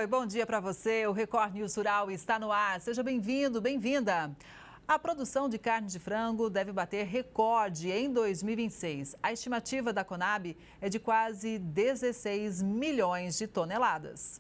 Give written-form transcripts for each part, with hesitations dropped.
Oi, bom dia para você. O Record News Rural está no ar. Seja bem-vindo, bem-vinda. A produção de carne de frango deve bater recorde em 2026. A estimativa da Conab é de quase 16 milhões de toneladas.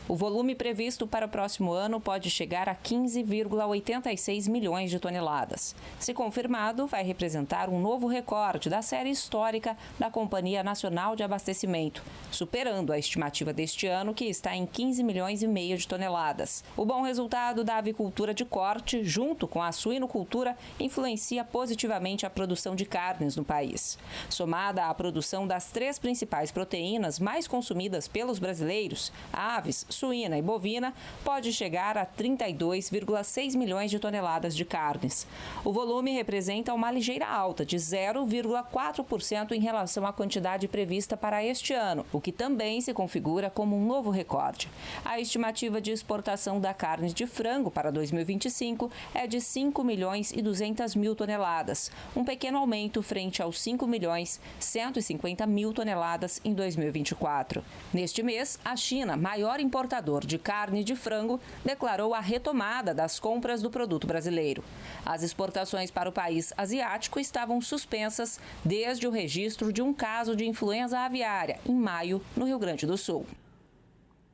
O volume previsto para o próximo ano pode chegar a 15,86 milhões de toneladas. Se confirmado, vai representar um novo recorde da série histórica da Companhia Nacional de Abastecimento, superando a estimativa deste ano, que está em 15 milhões e meio de toneladas. O bom resultado da avicultura de corte, junto com a suinocultura, influencia positivamente a produção de carnes no país. Somada à produção das 3 principais proteínas mais consumidas pelos brasileiros, aves, suína e bovina, pode chegar a 32,6 milhões de toneladas de carnes. O volume representa uma ligeira alta de 0,4% em relação à quantidade prevista para este ano, o que também se configura como um novo recorde. A estimativa de exportação da carne de frango para 2025 é de 5 milhões e 200 mil toneladas, um pequeno aumento frente aos 5 milhões 150 mil toneladas em 2024. Neste mês, a China, maior importador de carne de frango, declarou a retomada das compras do produto brasileiro. As exportações para o país asiático estavam suspensas desde o registro de um caso de influenza aviária, em maio, no Rio Grande do Sul.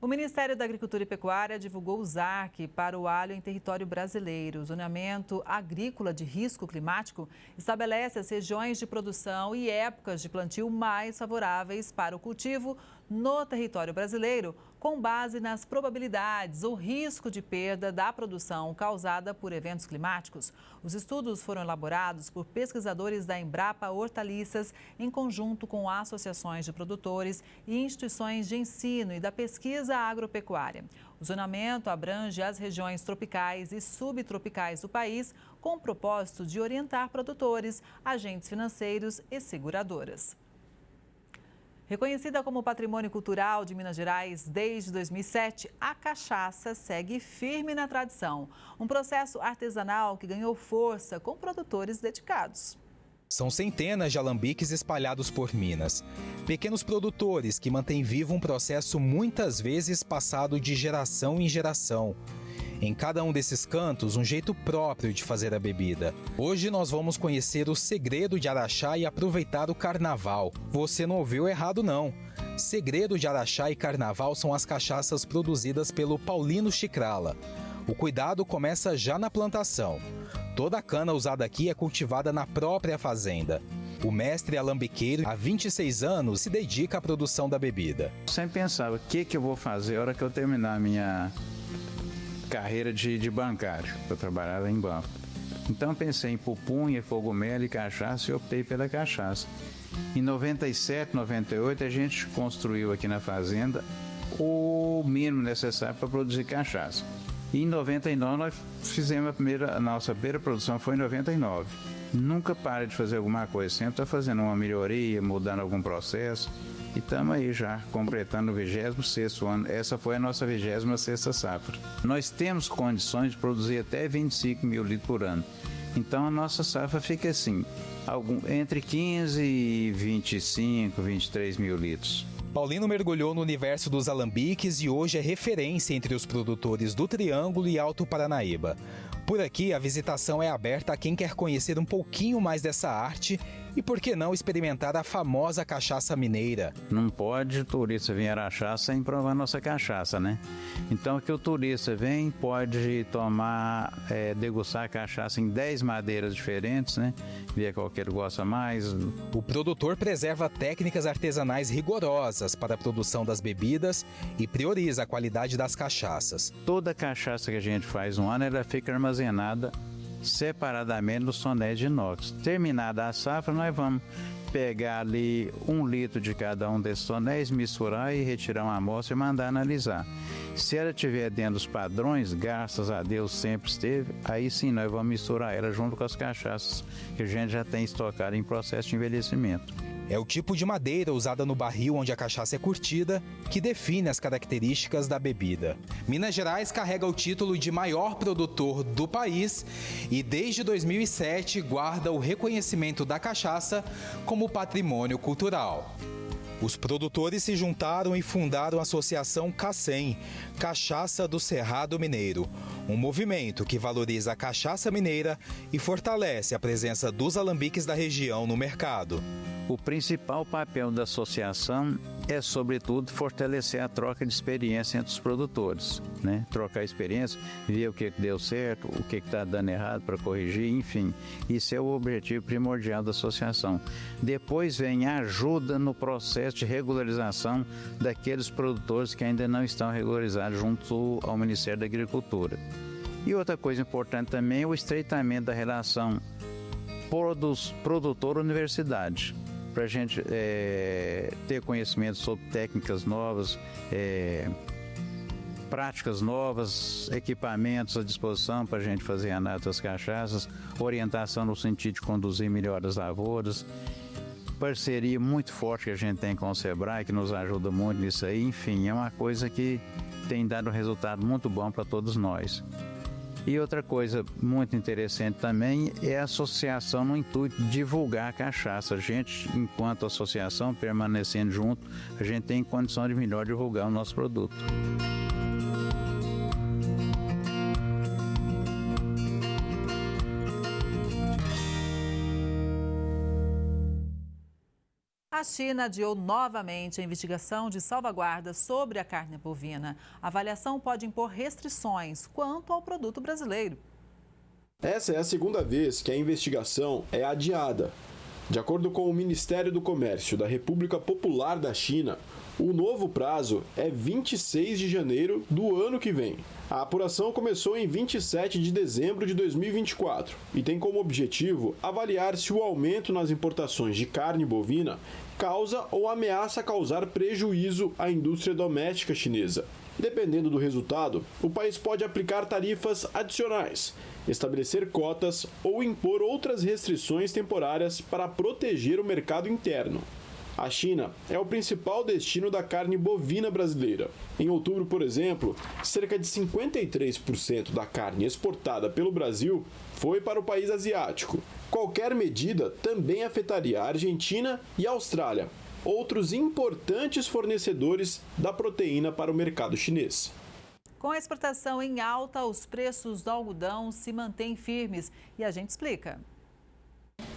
O Ministério da Agricultura e Pecuária divulgou o ZARC para o alho em território brasileiro. O zoneamento agrícola de risco climático estabelece as regiões de produção e épocas de plantio mais favoráveis para o cultivo no território brasileiro, com base nas probabilidades ou risco de perda da produção causada por eventos climáticos. Os estudos foram elaborados por pesquisadores da Embrapa Hortaliças, em conjunto com associações de produtores e instituições de ensino e da pesquisa agropecuária. O zoneamento abrange as regiões tropicais e subtropicais do país, com o propósito de orientar produtores, agentes financeiros e seguradoras. Reconhecida como Patrimônio Cultural de Minas Gerais desde 2007, a cachaça segue firme na tradição. Um processo artesanal que ganhou força com produtores dedicados. São centenas de alambiques espalhados por Minas. Pequenos produtores que mantêm vivo um processo muitas vezes passado de geração em geração. Em cada um desses cantos, um jeito próprio de fazer a bebida. Hoje nós vamos conhecer o segredo de Araxá e aproveitar o carnaval. Você não ouviu errado, não. Segredo de Araxá e carnaval são as cachaças produzidas pelo Paulino Chicrala. O cuidado começa já na plantação. Toda a cana usada aqui é cultivada na própria fazenda. O mestre alambiqueiro, há 26 anos, se dedica à produção da bebida. Eu sempre pensava, o que eu vou fazer na hora que eu terminar a minha carreira de bancário, eu trabalhava em banco. Então pensei em pupunha, fogumelo e cachaça e optei pela cachaça. Em 97, 98, a gente construiu aqui na fazenda o mínimo necessário para produzir cachaça. E em 99 nós fizemos a nossa primeira produção foi em 99. Nunca para de fazer alguma coisa, sempre está fazendo uma melhoria, mudando algum processo. E estamos aí já completando o 26º ano. Essa foi a nossa 26ª safra. Nós temos condições de produzir até 25 mil litros por ano. Então a nossa safra fica assim, entre 15 e 25, 23 mil litros. Paulino mergulhou no universo dos alambiques e hoje é referência entre os produtores do Triângulo e Alto Paranaíba. Por aqui, a visitação é aberta a quem quer conhecer um pouquinho mais dessa arte e, por que não, experimentar a famosa cachaça mineira. Não pode o turista vir a Araxá sem provar nossa cachaça, né? Então, que o turista vem, pode tomar, degustar a cachaça em 10 madeiras diferentes, né? Ver qual que ele gosta mais. O produtor preserva técnicas artesanais rigorosas para a produção das bebidas e prioriza a qualidade das cachaças. Toda cachaça que a gente faz no ano, ela fica armazenada separadamente nos tonéis de inox. Terminada a safra, nós vamos pegar ali 1 litro de cada um desses tonéis, misturar e retirar uma amostra e mandar analisar. Se ela estiver dentro dos padrões, graças a Deus sempre esteve, aí sim nós vamos misturar ela junto com as cachaças que a gente já tem estocado em processo de envelhecimento. É o tipo de madeira usada no barril onde a cachaça é curtida que define as características da bebida. Minas Gerais carrega o título de maior produtor do país e desde 2007 guarda o reconhecimento da cachaça como patrimônio cultural. Os produtores se juntaram e fundaram a Associação CACEM, Cachaça do Cerrado Mineiro, um movimento que valoriza a cachaça mineira e fortalece a presença dos alambiques da região no mercado. O principal papel da associação é, sobretudo, fortalecer a troca de experiência entre os produtores, né? Trocar experiência, ver o que deu certo, o que está dando errado para corrigir, enfim. Isso é o objetivo primordial da associação. Depois vem a ajuda no processo de regularização daqueles produtores que ainda não estão regularizados junto ao Ministério da Agricultura. E outra coisa importante também é o estreitamento da relação produtor-universidade, para a gente ter conhecimento sobre técnicas novas, práticas novas, equipamentos à disposição para a gente fazer análise das cachaças, orientação no sentido de conduzir melhor as lavouras, parceria muito forte que a gente tem com o Sebrae, que nos ajuda muito nisso aí. Enfim, é uma coisa que tem dado um resultado muito bom para todos nós. E outra coisa muito interessante também é a associação no intuito de divulgar a cachaça. A gente, enquanto associação, permanecendo junto, a gente tem condição de melhor divulgar o nosso produto. A China adiou novamente a investigação de salvaguarda sobre a carne bovina. A avaliação pode impor restrições quanto ao produto brasileiro. Essa é a segunda vez que a investigação é adiada. De acordo com o Ministério do Comércio da República Popular da China, o novo prazo é 26 de janeiro do ano que vem. A apuração começou em 27 de dezembro de 2024 e tem como objetivo avaliar se o aumento nas importações de carne bovina causa ou ameaça causar prejuízo à indústria doméstica chinesa. Dependendo do resultado, o país pode aplicar tarifas adicionais, estabelecer cotas ou impor outras restrições temporárias para proteger o mercado interno. A China é o principal destino da carne bovina brasileira. Em outubro, por exemplo, cerca de 53% da carne exportada pelo Brasil foi para o país asiático. Qualquer medida também afetaria a Argentina e a Austrália, outros importantes fornecedores da proteína para o mercado chinês. Com a exportação em alta, os preços do algodão se mantêm firmes e a gente explica.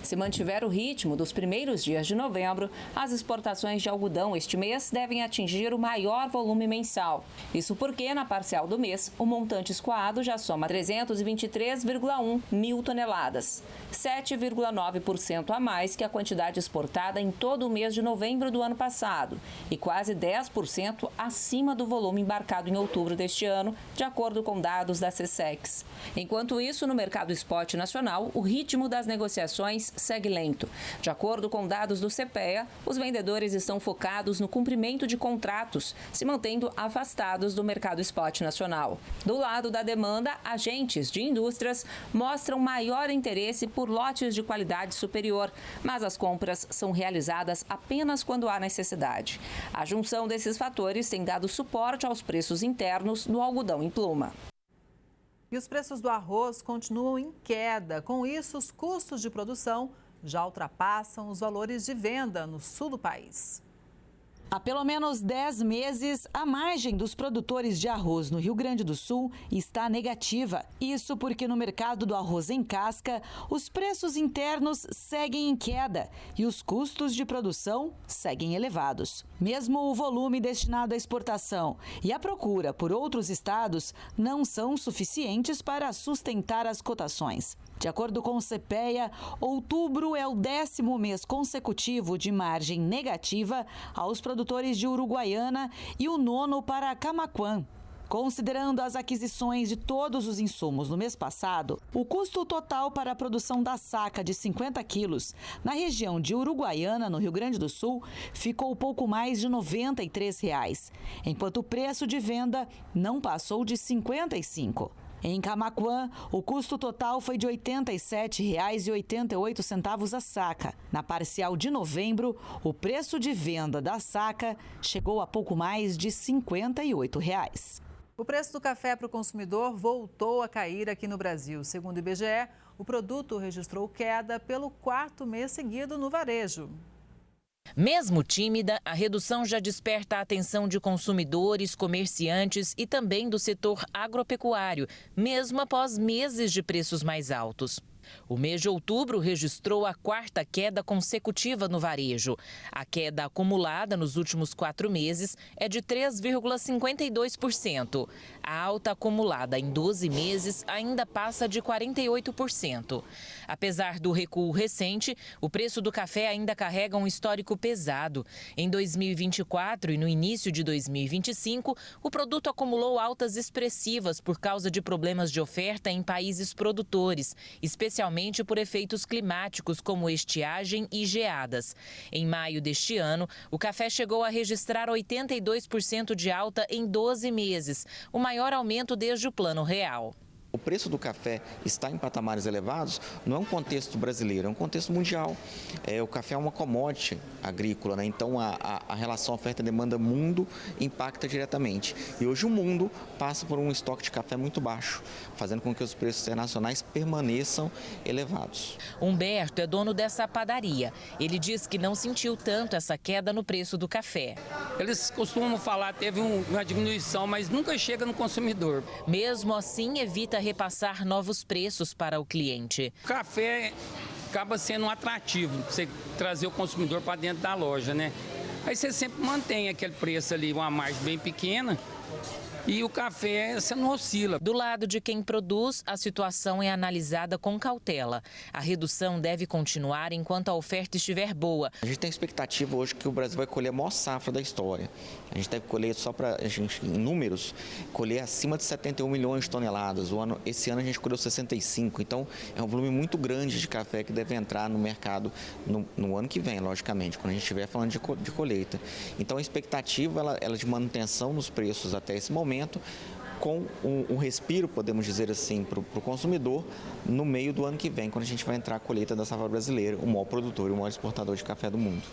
Se mantiver o ritmo dos primeiros dias de novembro, as exportações de algodão este mês devem atingir o maior volume mensal. Isso porque, na parcial do mês, o montante escoado já soma 323,1 mil toneladas, 7,9% a mais que a quantidade exportada em todo o mês de novembro do ano passado e quase 10% acima do volume embarcado em outubro deste ano, de acordo com dados da SECEX. Enquanto isso, no mercado spot nacional, o ritmo das negociações segue lento. De acordo com dados do CPEA, os vendedores estão focados no cumprimento de contratos, se mantendo afastados do mercado spot nacional. Do lado da demanda, agentes de indústrias mostram maior interesse por lotes de qualidade superior, mas as compras são realizadas apenas quando há necessidade. A junção desses fatores tem dado suporte aos preços internos do algodão em pluma. E os preços do arroz continuam em queda. Com isso, os custos de produção já ultrapassam os valores de venda no sul do país. Há pelo menos 10 meses, a margem dos produtores de arroz no Rio Grande do Sul está negativa. Isso porque no mercado do arroz em casca, os preços internos seguem em queda e os custos de produção seguem elevados. Mesmo o volume destinado à exportação e a procura por outros estados não são suficientes para sustentar as cotações. De acordo com o CPEA, outubro é o 10º mês consecutivo de margem negativa aos produtores de Uruguaiana e o 9º para Camaquã. Considerando as aquisições de todos os insumos no mês passado, o custo total para a produção da saca de 50 quilos na região de Uruguaiana, no Rio Grande do Sul, ficou pouco mais de R$ 93, enquanto o preço de venda não passou de R$ 55. Em Camaquã, o custo total foi de R$ 87,88 a saca. Na parcial de novembro, o preço de venda da saca chegou a pouco mais de R$ 58. O preço do café para o consumidor voltou a cair aqui no Brasil. Segundo o IBGE, o produto registrou queda pelo 4º mês seguido no varejo. Mesmo tímida, a redução já desperta a atenção de consumidores, comerciantes e também do setor agropecuário, mesmo após meses de preços mais altos. O mês de outubro registrou a quarta queda consecutiva no varejo. A queda acumulada nos últimos 4 meses é de 3,52%. A alta acumulada em 12 meses ainda passa de 48%. Apesar do recuo recente, o preço do café ainda carrega um histórico pesado. Em 2024 e no início de 2025, o produto acumulou altas expressivas por causa de problemas de oferta em países produtores, especialmente por efeitos climáticos como estiagem e geadas. Em maio deste ano, o café chegou a registrar 82% de alta em 12 meses, o maior aumento desde o Plano Real. O preço do café está em patamares elevados, não é um contexto brasileiro, é um contexto mundial. O café é uma commodity agrícola, né? Então a relação oferta-demanda mundo impacta diretamente. E hoje o mundo passa por um estoque de café muito baixo, fazendo com que os preços internacionais permaneçam elevados. Humberto é dono dessa padaria. Ele diz que não sentiu tanto essa queda no preço do café. Eles costumam falar que teve uma diminuição, mas nunca chega no consumidor. Mesmo assim, evita repassar novos preços para o cliente. O café acaba sendo um atrativo, você trazer o consumidor para dentro da loja, né? Aí você sempre mantém aquele preço ali, uma margem bem pequena, e o café você não oscila. Do lado de quem produz, a situação é analisada com cautela. A redução deve continuar enquanto a oferta estiver boa. A gente tem expectativa hoje que o Brasil vai colher a maior safra da história. A gente deve colher, só para a gente, em números, colher acima de 71 milhões de toneladas. Esse ano a gente colheu 65, então é um volume muito grande de café que deve entrar no mercado no ano que vem, logicamente, quando a gente estiver falando de colheita. Então a expectativa ela de manutenção nos preços até esse momento, com um respiro, podemos dizer assim, para o consumidor no meio do ano que vem, quando a gente vai entrar a colheita da safra brasileira, o maior produtor e o maior exportador de café do mundo.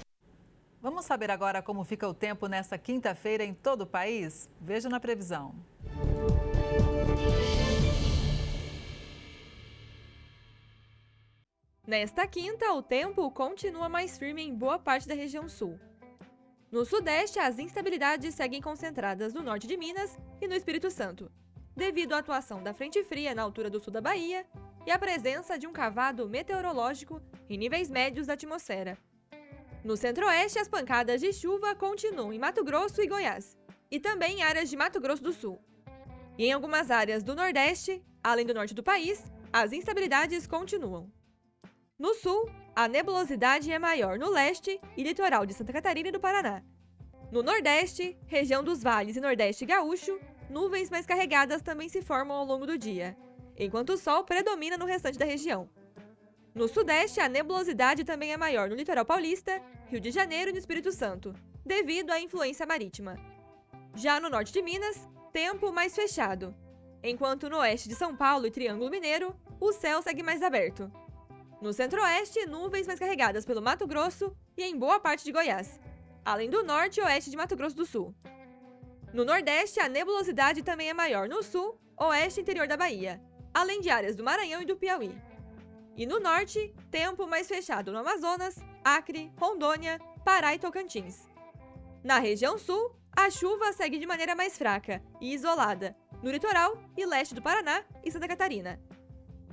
Vamos saber agora como fica o tempo nesta quinta-feira em todo o país? Veja na previsão. Nesta quinta, o tempo continua mais firme em boa parte da região sul. No sudeste, as instabilidades seguem concentradas no norte de Minas e no Espírito Santo, devido à atuação da frente fria na altura do sul da Bahia e à presença de um cavado meteorológico em níveis médios da atmosfera. No centro-oeste, as pancadas de chuva continuam em Mato Grosso e Goiás, e também em áreas de Mato Grosso do Sul. E em algumas áreas do nordeste, além do norte do país, as instabilidades continuam. No sul, a nebulosidade é maior no leste e litoral de Santa Catarina e do Paraná. No nordeste, região dos vales e nordeste gaúcho, nuvens mais carregadas também se formam ao longo do dia, enquanto o sol predomina no restante da região. No sudeste, a nebulosidade também é maior no litoral paulista, Rio de Janeiro e no Espírito Santo, devido à influência marítima. Já no norte de Minas, tempo mais fechado, enquanto no oeste de São Paulo e Triângulo Mineiro, o céu segue mais aberto. No centro-oeste, nuvens mais carregadas pelo Mato Grosso e em boa parte de Goiás, além do norte e oeste de Mato Grosso do Sul. No nordeste, a nebulosidade também é maior no sul, oeste e interior da Bahia, além de áreas do Maranhão e do Piauí. E no norte, tempo mais fechado no Amazonas, Acre, Rondônia, Pará e Tocantins. Na região sul, a chuva segue de maneira mais fraca e isolada, no litoral e leste do Paraná e Santa Catarina.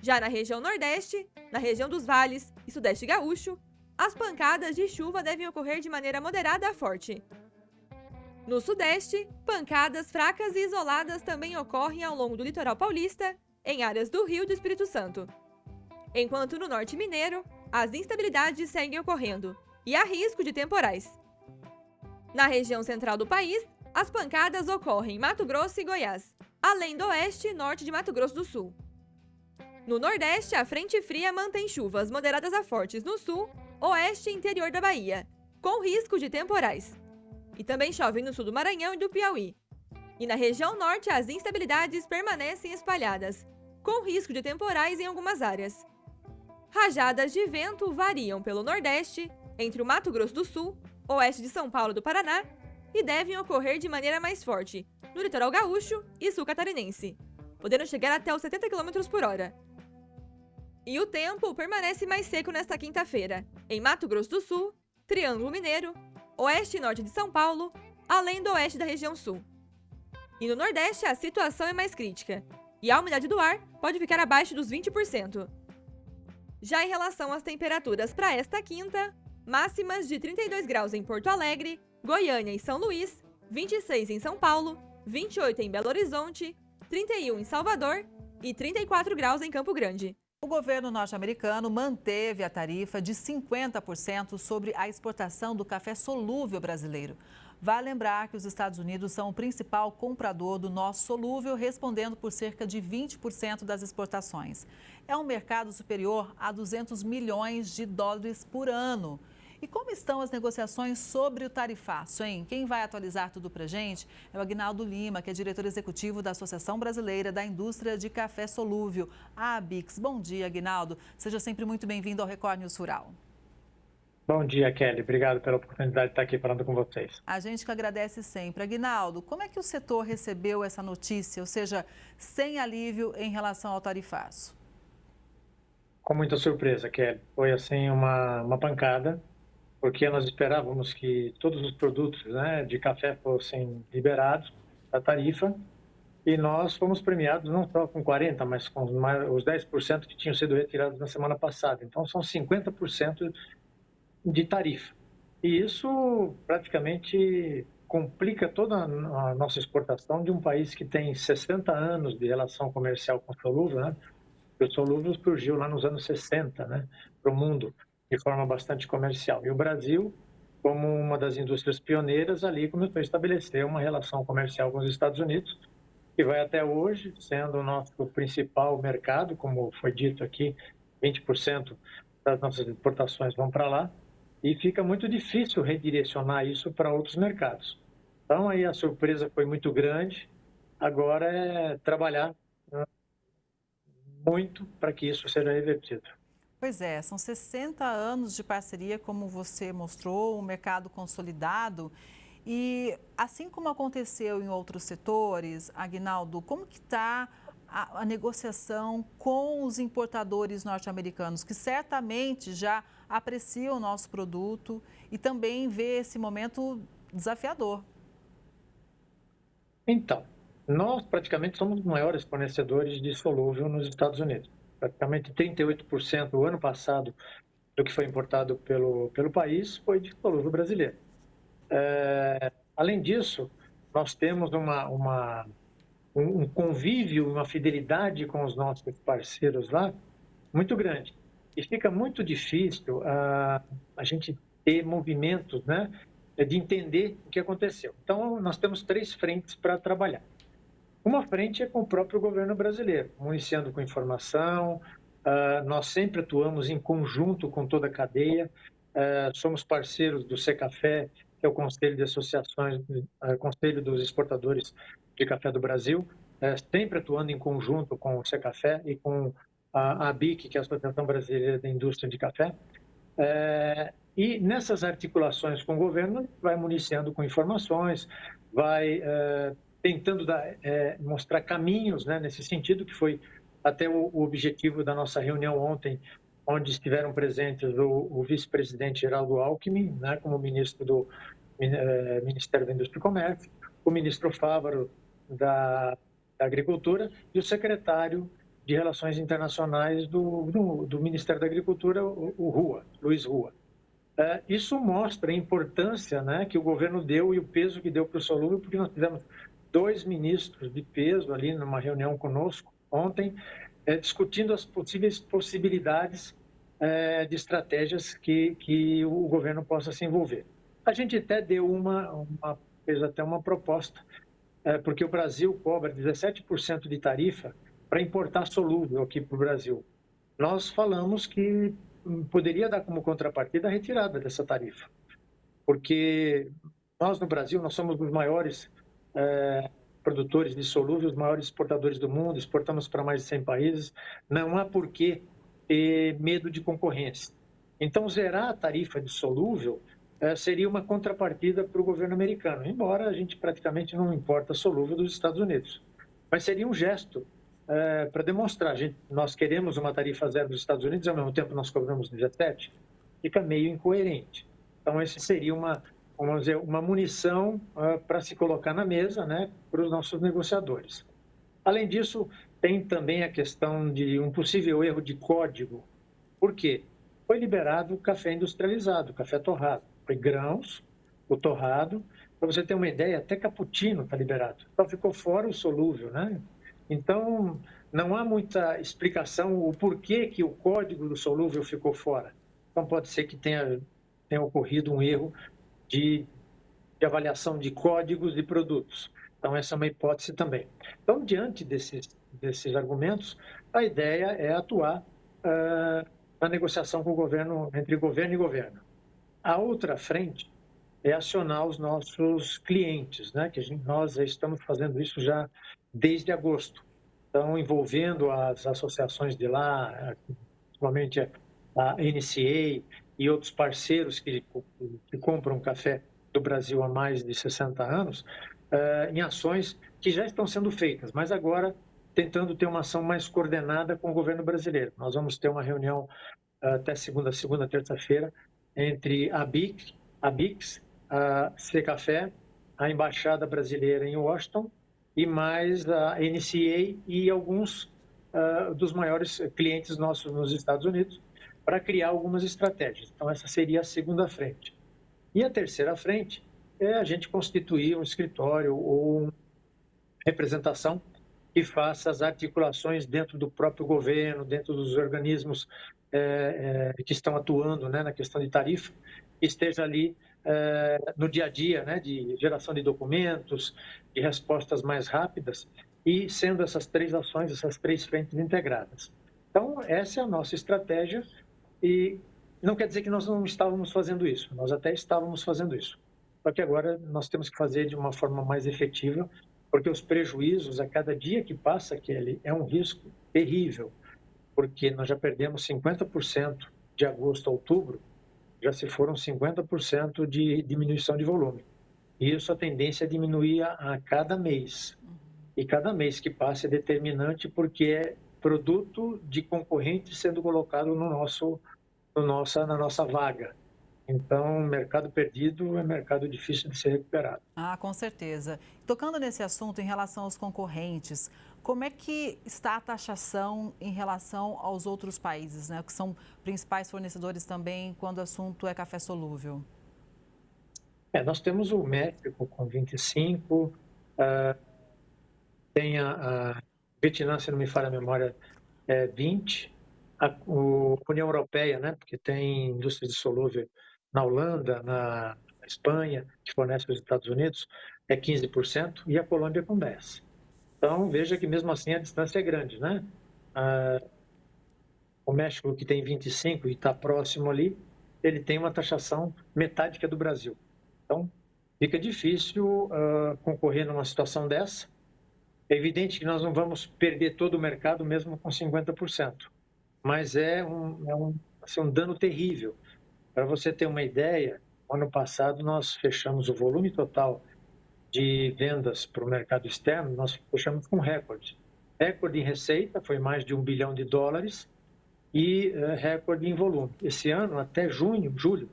Já na região nordeste, na região dos vales e sudeste gaúcho, as pancadas de chuva devem ocorrer de maneira moderada a forte. No sudeste, pancadas fracas e isoladas também ocorrem ao longo do litoral paulista, em áreas do Rio e do Espírito Santo. Enquanto no norte mineiro, as instabilidades seguem ocorrendo e há risco de temporais. Na região central do país, as pancadas ocorrem em Mato Grosso e Goiás, além do oeste e norte de Mato Grosso do Sul. No nordeste, a frente fria mantém chuvas moderadas a fortes no sul, oeste e interior da Bahia, com risco de temporais. E também chove no sul do Maranhão e do Piauí. E na região norte, as instabilidades permanecem espalhadas, com risco de temporais em algumas áreas. Rajadas de vento variam pelo nordeste, entre o Mato Grosso do Sul, oeste de São Paulo e do Paraná, e devem ocorrer de maneira mais forte no litoral gaúcho e sul catarinense, podendo chegar até os 70 km por hora. E o tempo permanece mais seco nesta quinta-feira, em Mato Grosso do Sul, Triângulo Mineiro, oeste e norte de São Paulo, além do oeste da região sul. E no Nordeste, a situação é mais crítica, e a umidade do ar pode ficar abaixo dos 20%. Já em relação às temperaturas para esta quinta, máximas de 32 graus em Porto Alegre, Goiânia e São Luís, 26 em São Paulo, 28 em Belo Horizonte, 31 em Salvador e 34 graus em Campo Grande. O governo norte-americano manteve a tarifa de 50% sobre a exportação do café solúvel brasileiro. Vale lembrar que os Estados Unidos são o principal comprador do nosso solúvel, respondendo por cerca de 20% das exportações. É um mercado superior a 200 milhões de dólares por ano. E como estão as negociações sobre o tarifaço, hein? Quem vai atualizar tudo pra gente é o Aguinaldo Lima, que é diretor executivo da Associação Brasileira da Indústria de Café Solúvel, a ABICS. Bom dia, Aguinaldo. Seja sempre muito bem-vindo ao Record News Rural. Bom dia, Kelly. Obrigado pela oportunidade de estar aqui falando com vocês. A gente que agradece sempre. Aguinaldo, como é que o setor recebeu essa notícia, ou seja, sem alívio em relação ao tarifaço? Com muita surpresa, Kelly. Foi assim uma pancada, porque nós esperávamos que todos os produtos, né, de café fossem liberados da tarifa, e nós fomos premiados não só com 40%, mas com os 10% que tinham sido retirados na semana passada. Então, são 50% de tarifa. E isso praticamente complica toda a nossa exportação de um país que tem 60 anos de relação comercial com o solúvel, né? O solúvel surgiu lá nos anos 60, né, para o mundo, de forma bastante comercial. E o Brasil, como uma das indústrias pioneiras, ali começou a estabelecer uma relação comercial com os Estados Unidos, que vai até hoje, sendo o nosso principal mercado, como foi dito aqui, 20% das nossas exportações vão para lá, e fica muito difícil redirecionar isso para outros mercados. Então, aí a surpresa foi muito grande, agora é trabalhar muito para que isso seja revertido. Pois é, são 60 anos de parceria, como você mostrou, um mercado consolidado. E assim como aconteceu em outros setores, Aguinaldo, como que está a negociação com os importadores norte-americanos, que certamente já apreciam o nosso produto e também vê esse momento desafiador? Então, nós praticamente somos os maiores fornecedores de solúvel nos Estados Unidos. Praticamente 38% o ano passado do que foi importado pelo país foi de solúvel brasileiro. Além disso, nós temos um convívio, uma fidelidade com os nossos parceiros lá muito grande. E fica muito difícil a gente ter movimentos, né, de entender o que aconteceu. Então, nós temos 3 frentes para trabalhar. Uma frente é com o próprio governo brasileiro, municiando com informação, nós sempre atuamos em conjunto com toda a cadeia, somos parceiros do Secafé, que é o Conselho de Associações, Conselho dos Exportadores de Café do Brasil, sempre atuando em conjunto com o Secafé e com a ABIC, que é a Associação Brasileira da Indústria de Café. E nessas articulações com o governo, vai municiando com informações, vai tentando mostrar caminhos, né, nesse sentido, que foi até o objetivo da nossa reunião ontem, onde estiveram presentes o vice-presidente Geraldo Alckmin, né, como ministro do Ministério da Indústria e Comércio, o ministro Fávaro da Agricultura e o secretário de Relações Internacionais do Ministério da Agricultura, o Luiz Rua. Isso mostra a importância, né, que o governo deu e o peso que deu para o solúvel, porque nós tivemos 2 ministros de peso ali numa reunião conosco ontem, discutindo as possíveis possibilidades de estratégias que o governo possa se envolver. A gente até deu fez até uma proposta, porque o Brasil cobra 17% de tarifa para importar solúvel aqui para o Brasil. Nós falamos que poderia dar como contrapartida a retirada dessa tarifa, porque nós no Brasil, nós somos os maiores produtores de solúvel, os maiores exportadores do mundo, exportamos para mais de 100 países, não há por que ter medo de concorrência. Então, zerar a tarifa de solúvel seria uma contrapartida para o governo americano, embora a gente praticamente não importa solúvel dos Estados Unidos. Mas seria um gesto para demonstrar, nós queremos uma tarifa zero dos Estados Unidos, ao mesmo tempo nós cobramos 17, fica meio incoerente. Então, esse seria vamos dizer, uma munição para se colocar na mesa, né, para os nossos negociadores. Além disso, tem também a questão de um possível erro de código. Por quê? Foi liberado o café industrializado, o café torrado. Foi grãos, o torrado. Para você ter uma ideia, até cappuccino está liberado. Só ficou fora o solúvel, né? Então, não há muita explicação o porquê que o código do solúvel ficou fora. Então, pode ser que tenha ocorrido um erro de avaliação de códigos de produtos. Então, essa é uma hipótese também. Então, diante desses argumentos, a ideia é atuar na negociação com o governo, entre governo e governo. A outra frente é acionar os nossos clientes, né? Nós estamos fazendo isso já desde agosto. Então, envolvendo as associações de lá, principalmente a NCA e outros parceiros que compram café do Brasil há mais de 60 anos, em ações que já estão sendo feitas, mas agora tentando ter uma ação mais coordenada com o governo brasileiro. Nós vamos ter uma reunião até segunda, terça-feira, entre a BICS, a Secafé, a Embaixada Brasileira em Washington e mais a NCA e alguns dos maiores clientes nossos nos Estados Unidos para criar algumas estratégias. Então, essa seria a segunda frente. E a terceira frente é a gente constituir um escritório ou uma representação que faça as articulações dentro do próprio governo, dentro dos organismos que estão atuando, né, na questão de tarifa, que esteja ali no dia a dia, né, de geração de documentos, de respostas mais rápidas, e sendo essas três ações, essas três frentes integradas. Então, essa é a nossa estratégia e não quer dizer que nós não estávamos fazendo isso, nós até estávamos fazendo isso. Só que agora nós temos que fazer de uma forma mais efetiva, porque os prejuízos a cada dia que passa, Kelly, é um risco terrível, porque nós já perdemos 50% de agosto a outubro, já se foram 50% de diminuição de volume. E isso a tendência é diminuir a cada mês. E cada mês que passa é determinante porque é produto de concorrente sendo colocado na nossa vaga. Então, mercado perdido é mercado difícil de ser recuperado. Ah, com certeza. Tocando nesse assunto em relação aos concorrentes, como é que está a taxação em relação aos outros países, né, que são principais fornecedores também quando o assunto é café solúvel? Nós temos o México com 25%, tem a Vietnã, se não me falha a memória, 20%, a União Europeia, né, porque tem indústria de solúvel na Holanda, na Espanha, que fornece para os Estados Unidos, é 15%, e a Colômbia com 10%. Então, veja que mesmo assim a distância é grande, né? O México, que tem 25% e está próximo ali, ele tem uma taxação metade que a do Brasil. Então, fica difícil concorrer numa situação dessa. É evidente que nós não vamos perder todo o mercado mesmo com 50%, mas é um dano terrível. Para você ter uma ideia, ano passado nós fechamos o volume total de vendas para o mercado externo, nós fechamos com recorde. Recorde em receita, foi mais de $1 bilhão, e recorde em volume. Esse ano, até julho,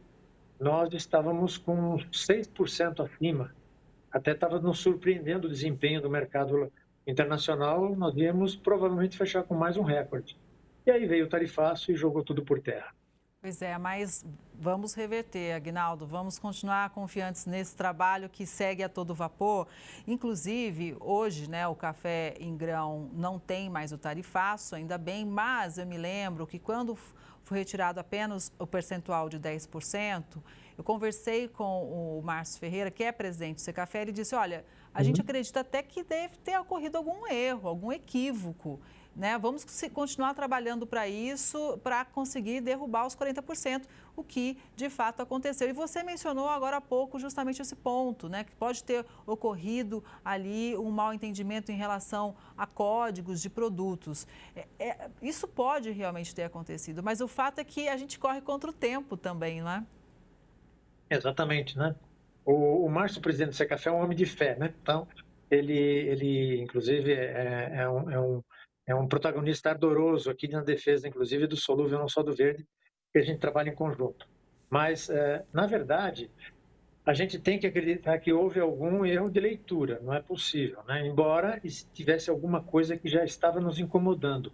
nós estávamos com 6% acima. Até estava nos surpreendendo o desempenho do mercado internacional, nós íamos provavelmente fechar com mais um recorde. E aí veio o tarifaço e jogou tudo por terra. Pois é, mas vamos reverter, Aguinaldo, vamos continuar confiantes nesse trabalho que segue a todo vapor. Inclusive, hoje, né, o café em grão não tem mais o tarifaço, ainda bem, mas eu me lembro que quando foi retirado apenas o percentual de 10%, eu conversei com o Márcio Ferreira, que é presidente do Secafé, ele disse, olha, a gente acredita até que deve ter ocorrido algum erro, algum equívoco. Né? Vamos continuar trabalhando para isso, para conseguir derrubar os 40%, o que de fato aconteceu. E você mencionou agora há pouco justamente esse ponto, né? Que pode ter ocorrido ali um mal entendimento em relação a códigos de produtos. Isso pode realmente ter acontecido, mas o fato é que a gente corre contra o tempo também, não é? Exatamente, né? O Márcio, presidente do Secafé, é um homem de fé, né? Então, ele inclusive, é um protagonista ardoroso aqui na defesa, inclusive, do solúvel, não só do verde, que a gente trabalha em conjunto. Mas, na verdade, a gente tem que acreditar que houve algum erro de leitura, não é possível, né? Embora tivesse alguma coisa que já estava nos incomodando.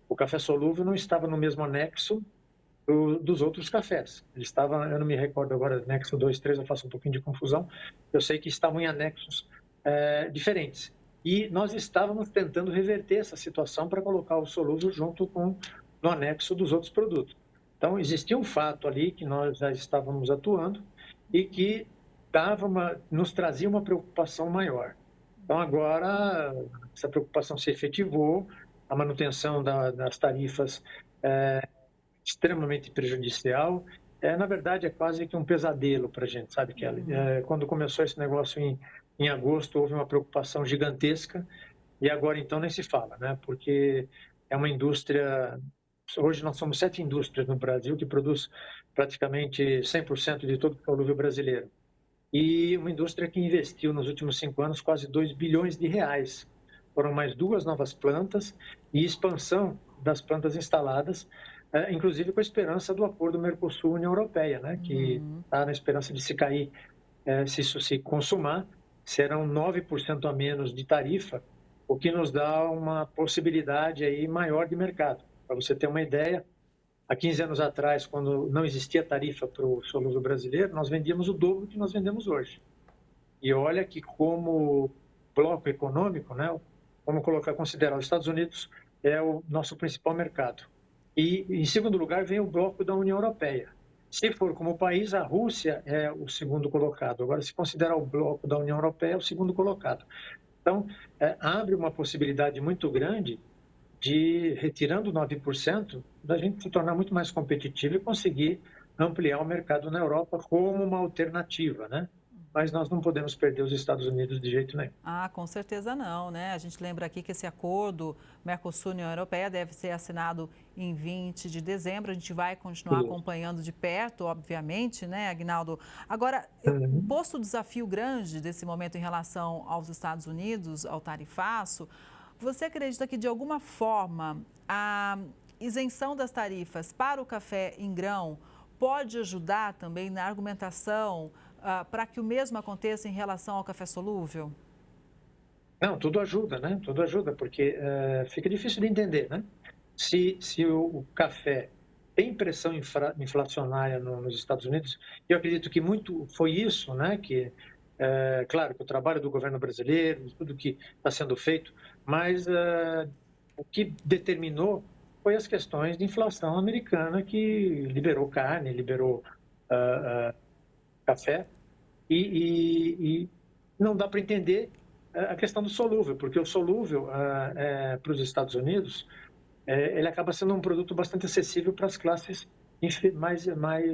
O café solúvel não estava no mesmo anexo dos outros cafés. Ele estava, eu não me recordo agora, anexo 2, 3, eu faço um pouquinho de confusão. Eu sei que estavam em anexos diferentes. E nós estávamos tentando reverter essa situação para colocar o solúvel junto com no anexo dos outros produtos. Então, existia um fato ali que nós já estávamos atuando e que nos trazia uma preocupação maior. Então, agora, essa preocupação se efetivou, a manutenção das tarifas extremamente prejudicial. Na verdade, é quase que um pesadelo para a gente, sabe, Kelly? Quando começou esse negócio em agosto, houve uma preocupação gigantesca e agora, então, nem se fala, né? Porque é uma indústria... Hoje nós somos 7 indústrias no Brasil que produz praticamente 100% de todo o solúvel brasileiro. E uma indústria que investiu nos últimos 5 anos quase 2 bilhões de reais. Foram mais 2 novas plantas e expansão das plantas instaladas, inclusive com a esperança do acordo Mercosul-União Europeia, né, que está na esperança de se cair, se isso se consumar, serão 9% a menos de tarifa, o que nos dá uma possibilidade aí maior de mercado. Para você ter uma ideia, há 15 anos atrás, quando não existia tarifa para o solúvel brasileiro, nós vendíamos o dobro do que nós vendemos hoje. E olha que como bloco econômico, né, vamos considerar os Estados Unidos é o nosso principal mercado. E, em segundo lugar, vem o bloco da União Europeia. Se for como país, a Rússia é o segundo colocado. Agora, se considerar o bloco da União Europeia, é o segundo colocado. Então, abre uma possibilidade muito grande de, retirando 9%, da gente se tornar muito mais competitivo e conseguir ampliar o mercado na Europa como uma alternativa, né? Mas nós não podemos perder os Estados Unidos de jeito nenhum. Ah, com certeza não, né? A gente lembra aqui que esse acordo Mercosul-União Europeia deve ser assinado em 20 de dezembro. A gente vai continuar acompanhando de perto, obviamente, né, Aguinaldo? Agora, posto o desafio grande desse momento em relação aos Estados Unidos, ao tarifaço, você acredita que, de alguma forma, a isenção das tarifas para o café em grão pode ajudar também na argumentação para que o mesmo aconteça em relação ao café solúvel? Não, tudo ajuda, né? Tudo ajuda, porque fica difícil de entender, né? Se o café tem pressão inflacionária nos Estados Unidos, eu acredito que muito foi isso, né? Que, claro, que o trabalho do governo brasileiro, tudo que está sendo feito, mas o que determinou foi as questões de inflação americana que liberou carne, liberou café, e não dá para entender a questão do solúvel, porque o solúvel para os Estados Unidos, ele acaba sendo um produto bastante acessível para as classes mais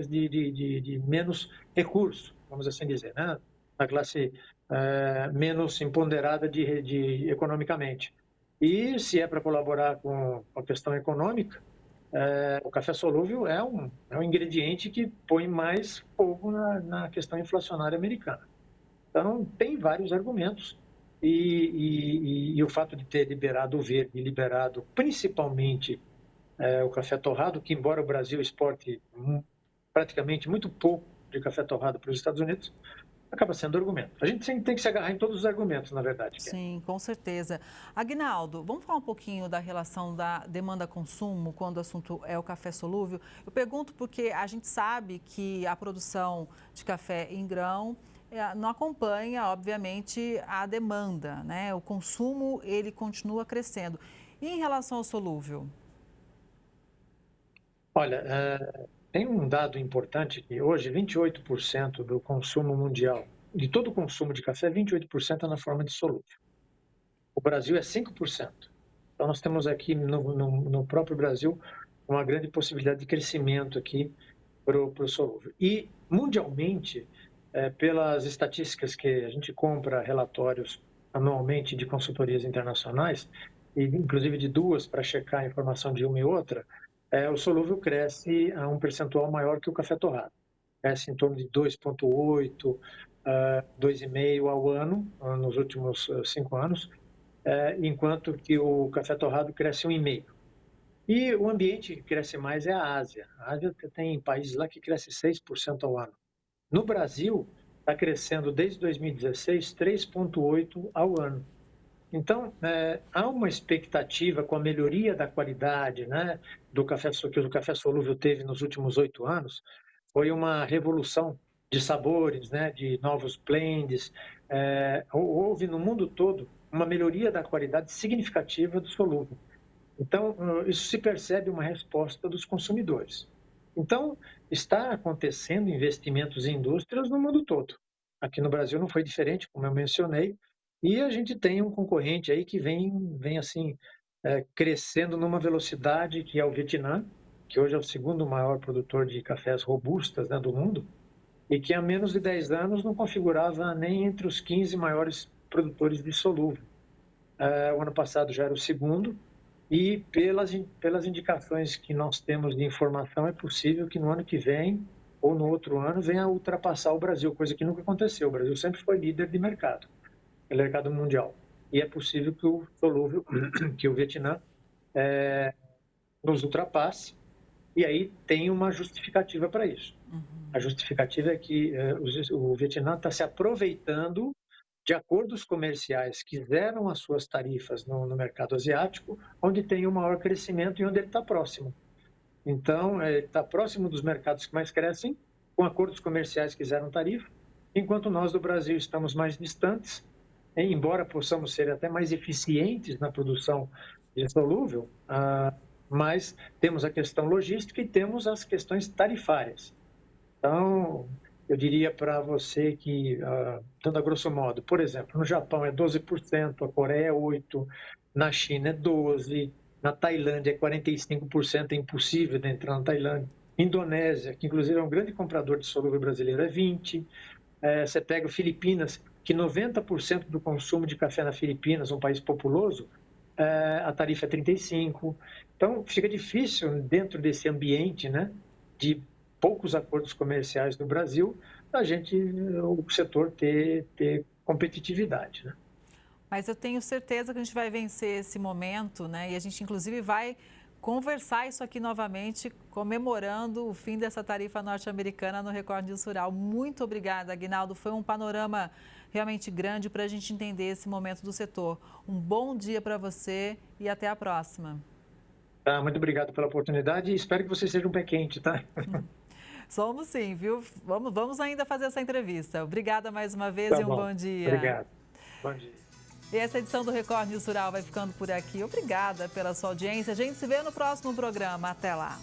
de menos recursos, vamos assim dizer, né? A classe menos empoderada economicamente. E se é para colaborar com a questão econômica, o café solúvel é um ingrediente que põe mais fogo na questão inflacionária americana. Então, tem vários argumentos. E o fato de ter liberado o verde, liberado principalmente o café torrado, que embora o Brasil exporte praticamente muito pouco de café torrado para os Estados Unidos, acaba sendo argumento. A gente tem que se agarrar em todos os argumentos, na verdade. Sim, com certeza. Aguinaldo, vamos falar um pouquinho da relação da demanda-consumo quando o assunto é o café solúvel? Eu pergunto porque a gente sabe que a produção de café em grão não acompanha, obviamente, a demanda, né? O consumo, ele continua crescendo. E em relação ao solúvel? Olha, tem um dado importante que hoje 28% do consumo mundial, de todo o consumo de café, 28% é na forma de solúvel. O Brasil é 5%. Então nós temos aqui no próprio Brasil uma grande possibilidade de crescimento aqui para o solúvel. E mundialmente, pelas estatísticas que a gente compra relatórios anualmente de consultorias internacionais, e inclusive de 2 para checar a informação de uma e outra, o solúvel cresce a um percentual maior que o café torrado. Cresce em torno de 2,8%, 2,5% ao ano, nos últimos 5 anos, enquanto que o café torrado cresce 1,5%. E o ambiente que cresce mais é a Ásia. A Ásia tem países lá que cresce 6% ao ano. No Brasil, está crescendo desde 2016 3,8% ao ano. Então, há uma expectativa com a melhoria da qualidade, né, do café que o café solúvel teve nos últimos 8 anos. Foi uma revolução de sabores, né, de novos blends. Houve no mundo todo uma melhoria da qualidade significativa do solúvel. Então, isso se percebe uma resposta dos consumidores. Então, está acontecendo investimentos em indústrias no mundo todo. Aqui no Brasil não foi diferente, como eu mencionei, e a gente tem um concorrente aí que vem assim, crescendo numa velocidade, que é o Vietnã, que hoje é o segundo maior produtor de cafés robustas, né, do mundo, e que há menos de 10 anos não configurava nem entre os 15 maiores produtores de solúvel. O ano passado já era o segundo, e pelas indicações que nós temos de informação, é possível que no ano que vem, ou no outro ano, venha a ultrapassar o Brasil, coisa que nunca aconteceu. O Brasil sempre foi líder de mercado mundial. E é possível que o solúvel, que o Vietnã, nos ultrapasse, e aí tem uma justificativa para isso. A justificativa é que o Vietnã está se aproveitando de acordos comerciais que zeram as suas tarifas no mercado asiático, onde tem o maior crescimento e onde ele está próximo. Então, ele está próximo dos mercados que mais crescem, com acordos comerciais que zeram tarifa, enquanto nós do Brasil estamos mais distantes, embora possamos ser até mais eficientes na produção de solúvel, mas temos a questão logística e temos as questões tarifárias. Então, eu diria para você que, dando a grosso modo, por exemplo, no Japão é 12%, a Coreia é 8%, na China é 12%, na Tailândia é 45%, é impossível de entrar na Tailândia. Indonésia, que inclusive é um grande comprador de solúvel brasileiro, é 20%. Você pega Filipinas, que 90% do consumo de café na Filipinas, um país populoso, a tarifa é 35%. Então, fica difícil, dentro desse ambiente, né, de poucos acordos comerciais no Brasil, o setor ter competitividade, né? Mas eu tenho certeza que a gente vai vencer esse momento, né? E a gente, inclusive, vai conversar isso aqui novamente, comemorando o fim dessa tarifa norte-americana no Record News Rural. Muito obrigada, Aguinaldo. Foi um panorama realmente grande para a gente entender esse momento do setor. Um bom dia para você e até a próxima. Muito obrigado pela oportunidade e espero que você seja um pé quente, tá? Somos sim, viu? Vamos ainda fazer essa entrevista. Obrigada mais uma vez e um bom dia. Obrigado. Bom dia. E essa edição do Record News Rural vai ficando por aqui. Obrigada pela sua audiência. A gente se vê no próximo programa. Até lá.